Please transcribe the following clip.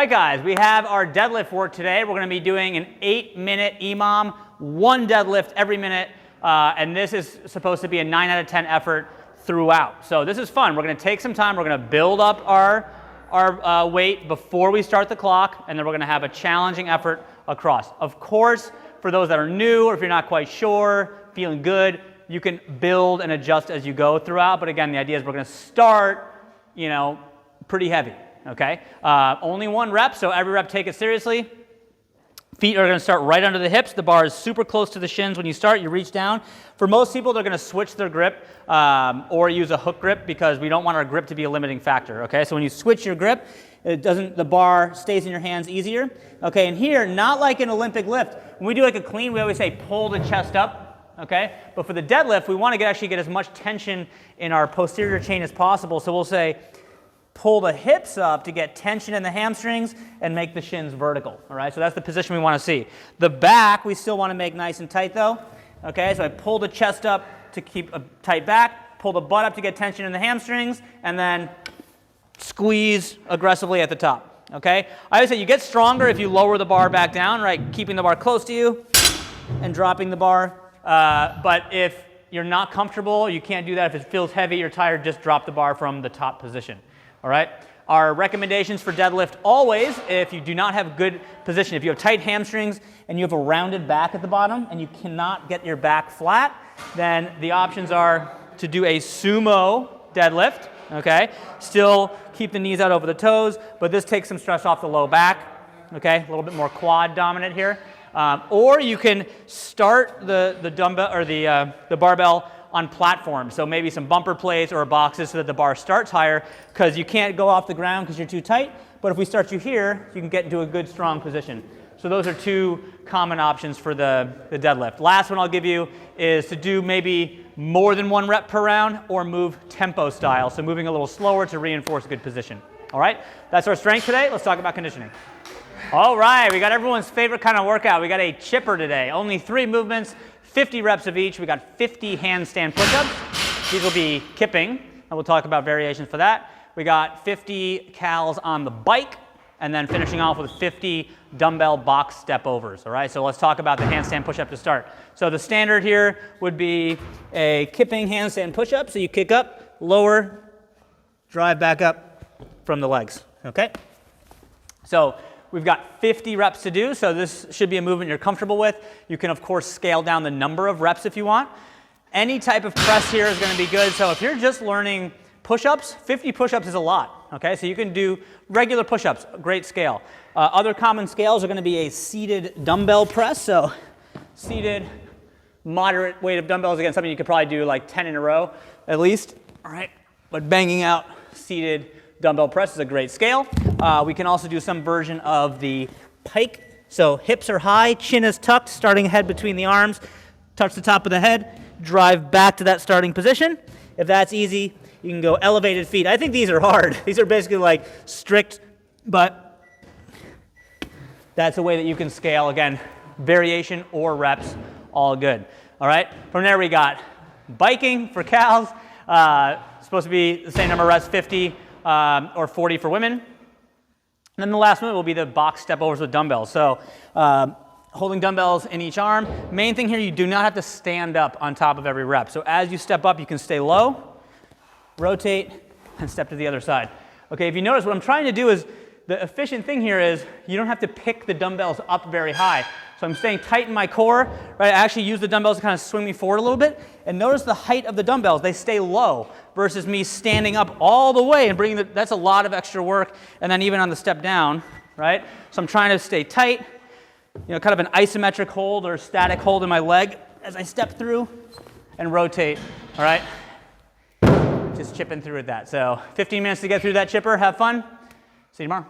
right, guys, we have our deadlift work today. We're going to be doing an 8-minute EMOM, 1 deadlift every minute, and this is supposed to be a 9 out of 10 effort throughout. So this is fun. We're going to take some time. We're going to build up our weight before we start the clock, and then we're going to have a challenging effort across. Of course, for those that are new, or if you're not quite sure, feeling good, you can build and adjust as you go throughout. But again, the idea is we're going to start, pretty heavy. Okay, only 1 rep, so every rep take it seriously. Feet are going to start right under the hips. The bar is super close to the shins when you start. You reach down. For most people, they're going to switch their grip or use a hook grip because we don't want our grip to be a limiting factor. Okay, so when you switch your grip, the bar stays in your hands easier. Okay, and here, not like an Olympic lift. When we do like a clean, we always say pull the chest up. Okay, but for the deadlift, we want to actually get as much tension in our posterior chain as possible. So we'll say pull the hips up to get tension in the hamstrings and make the shins vertical. All right, so that's the position we want to see. The back, we still want to make nice and tight though. Okay, so I pull the chest up to keep a tight back, pull the butt up to get tension in the hamstrings, and then squeeze aggressively at the top. Okay, I always say you get stronger if you lower the bar back down, right? Keeping the bar close to you and dropping the bar. But if you're not comfortable, you can't do that. If it feels heavy or tired, just drop the bar from the top position. All right. Our recommendations for deadlift always, if you do not have good position, if you have tight hamstrings and you have a rounded back at the bottom and you cannot get your back flat, then the options are to do a sumo deadlift. Okay. Still keep the knees out over the toes, but this takes some stress off the low back. Okay. A little bit more quad dominant here. Or you can start the dumbbell or the barbell on platforms, so maybe some bumper plates or boxes so that the bar starts higher, because you can't go off the ground because you're too tight. But if we start you here, you can get into a good strong position. So those are 2 common options for the deadlift. Last one I'll give you is to do maybe more than 1 rep per round or move tempo style, so moving a little slower to reinforce a good position. All right, that's our strength today. Let's talk about conditioning. All right, we got everyone's favorite kind of workout. We got a chipper today. Only 3 movements, 50 reps of each. We got 50 handstand push-ups. These will be kipping, and we'll talk about variations for that. We got 50 cals on the bike, and then finishing off with 50 dumbbell box step overs. All right, so let's talk about the handstand push-up to start. So the standard here would be a kipping handstand push-up. So you kick up, lower, drive back up from the legs. Okay. So we've got 50 reps to do, so this should be a movement you're comfortable with. You can, of course, scale down the number of reps if you want. Any type of press here is going to be good. So if you're just learning push-ups, 50 push-ups is a lot. Okay, so you can do regular push-ups, great scale. Other common scales are going to be a seated dumbbell press. So seated, moderate weight of dumbbells, again, something you could probably do like 10 in a row at least. All right, but banging out seated dumbbell press is a great scale. We can also do some version of the pike. So hips are high, chin is tucked, starting head between the arms, touch the top of the head, drive back to that starting position. If that's easy, you can go elevated feet. I think these are hard. These are basically like strict, but that's a way that you can scale. Again, variation or reps, all good. All right, from there we got biking for cows. Supposed to be the same number of reps, 50 or 40 for women. And then the last one will be the box step overs with dumbbells. So holding dumbbells in each arm. Main thing here, you do not have to stand up on top of every rep. So as you step up, you can stay low, rotate, and step to the other side. Okay, if you notice, what I'm trying to do is, the efficient thing here is you don't have to pick the dumbbells up very high. So I'm staying tight in my core, right? I actually use the dumbbells to kind of swing me forward a little bit. And notice the height of the dumbbells, they stay low versus me standing up all the way and bringing that's a lot of extra work. And then even on the step down, right? So I'm trying to stay tight, kind of an isometric hold or static hold in my leg as I step through and rotate, all right? Just chipping through with that. So 15 minutes to get through that chipper. Have fun. See you tomorrow.